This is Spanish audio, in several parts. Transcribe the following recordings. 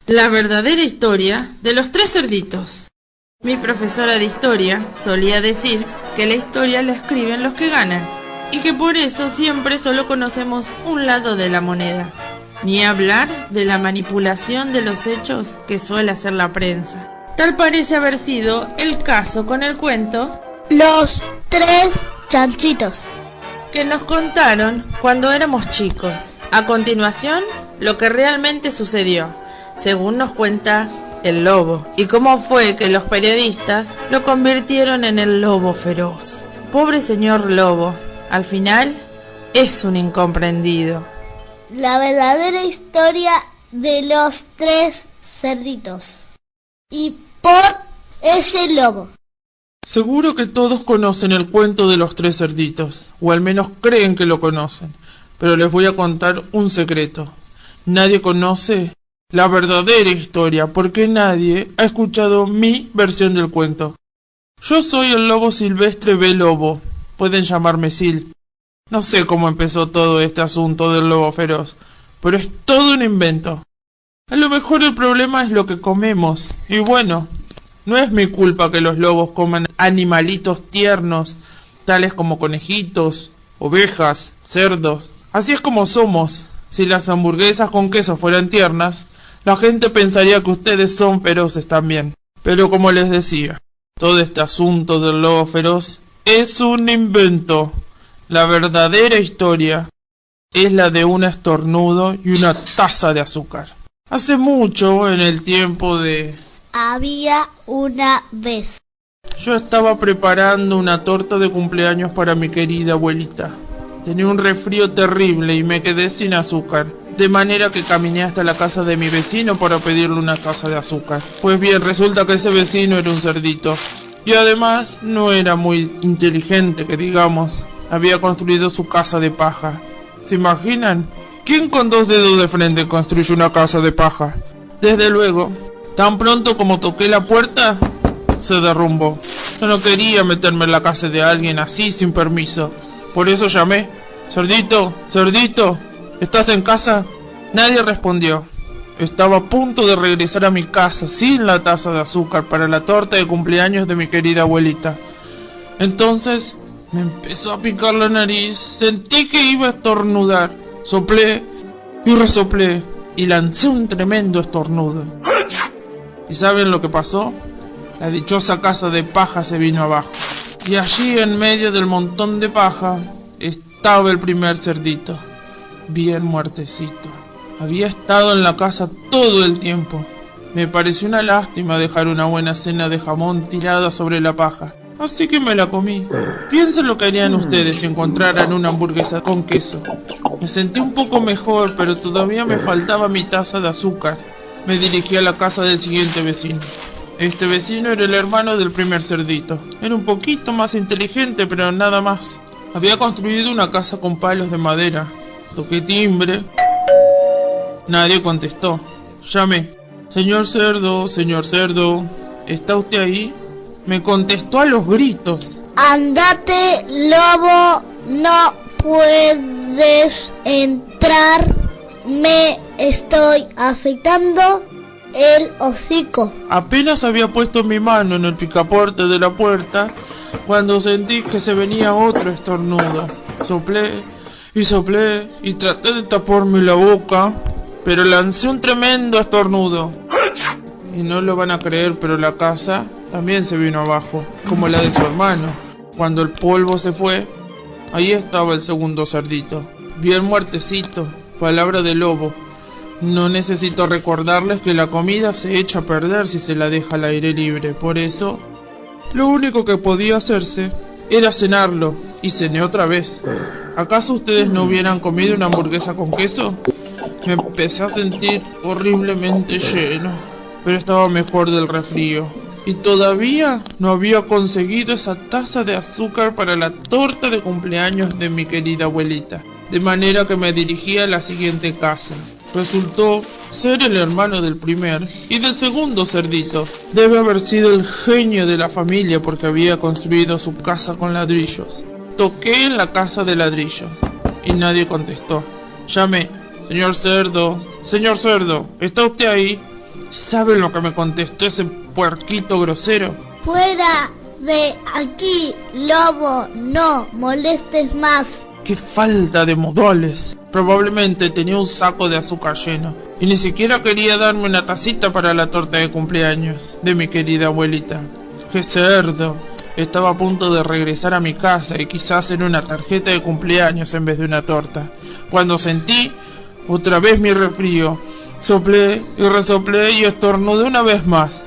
La verdadera historia de los tres cerditos. Mi profesora de historia solía decir que la historia la escriben los que ganan y que por eso siempre solo conocemos un lado de la moneda. Ni hablar de la manipulación de los hechos que suele hacer la prensa. Tal parece haber sido el caso con el cuento Los tres chanchitos que nos contaron cuando éramos chicos. A continuación, lo que realmente sucedió, según nos cuenta el lobo, y cómo fue que los periodistas lo convirtieron en el lobo feroz. Pobre señor lobo, al final es un incomprendido. La verdadera historia de los tres cerditos. Y por ese lobo. Seguro que todos conocen el cuento de los tres cerditos, o al menos creen que lo conocen, pero les voy a contar un secreto. Nadie conoce la verdadera historia, porque nadie ha escuchado mi versión del cuento. Yo soy el lobo silvestre B. Lobo, pueden llamarme Sil. No sé cómo empezó todo este asunto del lobo feroz, pero es todo un invento. A lo mejor el problema es lo que comemos, y bueno, no es mi culpa que los lobos coman animalitos tiernos, tales como conejitos, ovejas, cerdos. Así es como somos. Si las hamburguesas con queso fueran tiernas, la gente pensaría que ustedes son feroces también. Pero como les decía, todo este asunto del lobo feroz es un invento. La verdadera historia es la de un estornudo y una taza de azúcar. Hace mucho, en el tiempo de... Había una vez. Yo estaba preparando una torta de cumpleaños para mi querida abuelita. Tenía un resfrío terrible y me quedé sin azúcar, de manera que caminé hasta la casa de mi vecino para pedirle una taza de azúcar. Pues bien, resulta que ese vecino era un cerdito, y además no era muy inteligente, que digamos. Había construido su casa de paja. ¿Se imaginan? ¿Quién con dos dedos de frente construye una casa de paja? Desde luego, tan pronto como toqué la puerta, se derrumbó. Yo no quería meterme en la casa de alguien así sin permiso. Por eso llamé. Cerdito, cerdito, ¿estás en casa? Nadie respondió. Estaba a punto de regresar a mi casa sin la taza de azúcar para la torta de cumpleaños de mi querida abuelita. Entonces me empezó a picar la nariz. Sentí que iba a estornudar. Soplé y resoplé y lancé un tremendo estornudo. ¿Y saben lo que pasó? La dichosa casa de paja se vino abajo. Y allí en medio del montón de paja estaba el primer cerdito, bien muertecito. Había estado en la casa todo el tiempo. Me pareció una lástima dejar una buena cena de jamón tirada sobre la paja, así que me la comí. Piensen lo que harían ustedes si encontraran una hamburguesa con queso. Me sentí un poco mejor, pero todavía me faltaba mi taza de azúcar. Me dirigí a la casa del siguiente vecino. Este vecino era el hermano del primer cerdito. Era un poquito más inteligente, pero nada más. Había construido una casa con palos de madera. Toqué timbre. Nadie contestó. Llamé. Señor cerdo, ¿está usted ahí? Me contestó a los gritos. Andate, lobo, no puedes entrar. Me estoy afeitando el hocico. Apenas había puesto mi mano en el picaporte de la puerta cuando sentí que se venía otro estornudo. Soplé y traté de taparme la boca, pero lancé un tremendo estornudo. Y no lo van a creer, pero la casa también se vino abajo, como la de su hermano. Cuando el polvo se fue, ahí estaba el segundo cerdito, bien muertecito. Palabra de lobo. No necesito recordarles que la comida se echa a perder si se la deja al aire libre. Por eso, lo único que podía hacerse era cenarlo. Y cené otra vez. ¿Acaso ustedes no hubieran comido una hamburguesa con queso? Me empecé a sentir horriblemente lleno, pero estaba mejor del resfrío. Y todavía no había conseguido esa taza de azúcar para la torta de cumpleaños de mi querida abuelita. De manera que me dirigí a la siguiente casa. Resultó ser el hermano del primer y del segundo cerdito. Debe haber sido el genio de la familia porque había construido su casa con ladrillos. Toqué en la casa de ladrillos y nadie contestó. Llamé. Señor cerdo, ¿está usted ahí? ¿Saben lo que me contestó ese puerquito grosero? Fuera de aquí, lobo, no molestes más. ¡Qué falta de modales! Probablemente tenía un saco de azúcar lleno y ni siquiera quería darme una tacita para la torta de cumpleaños de mi querida abuelita. ¡Qué cerdo! Estaba a punto de regresar a mi casa y quizás hacer una tarjeta de cumpleaños en vez de una torta, cuando sentí otra vez mi resfrío. Soplé y resoplé y estornudé una vez más.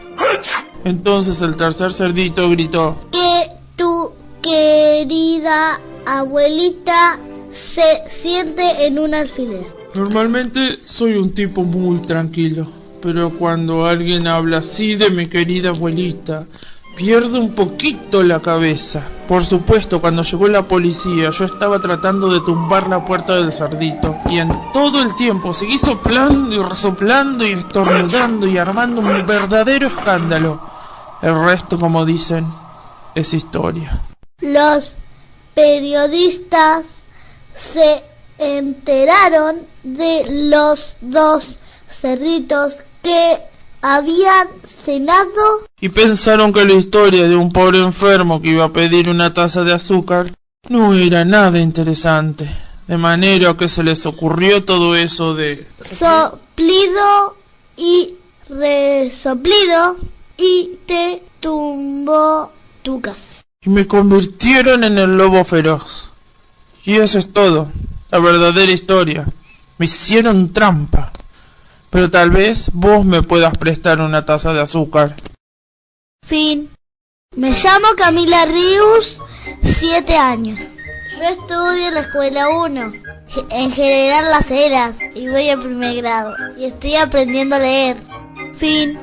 Entonces el tercer cerdito gritó: Que tu querida abuelita se siente en un alfiler. Normalmente soy un tipo muy tranquilo, pero cuando alguien habla así de mi querida abuelita, pierdo un poquito la cabeza. Por supuesto, cuando llegó la policía, yo estaba tratando de tumbar la puerta del cerdito, y en todo el tiempo seguí soplando y resoplando y estornudando y armando un verdadero escándalo. El resto, como dicen, es historia. Los periodistas se enteraron de los dos cerditos que habían cenado Y pensaron que la historia de un pobre enfermo que iba a pedir una taza de azúcar no era nada interesante, de manera que se les ocurrió todo eso de soplido y resoplido y te tumbó tu casa. y me convirtieron en el lobo feroz. Y eso es todo, la verdadera historia. Me hicieron trampa, pero tal vez vos me puedas prestar una taza de azúcar. Fin. Me llamo Camila Ríos, 7 años. Yo estudio en la escuela 1, en General Las Heras, y voy a primer grado, y estoy aprendiendo a leer. Fin.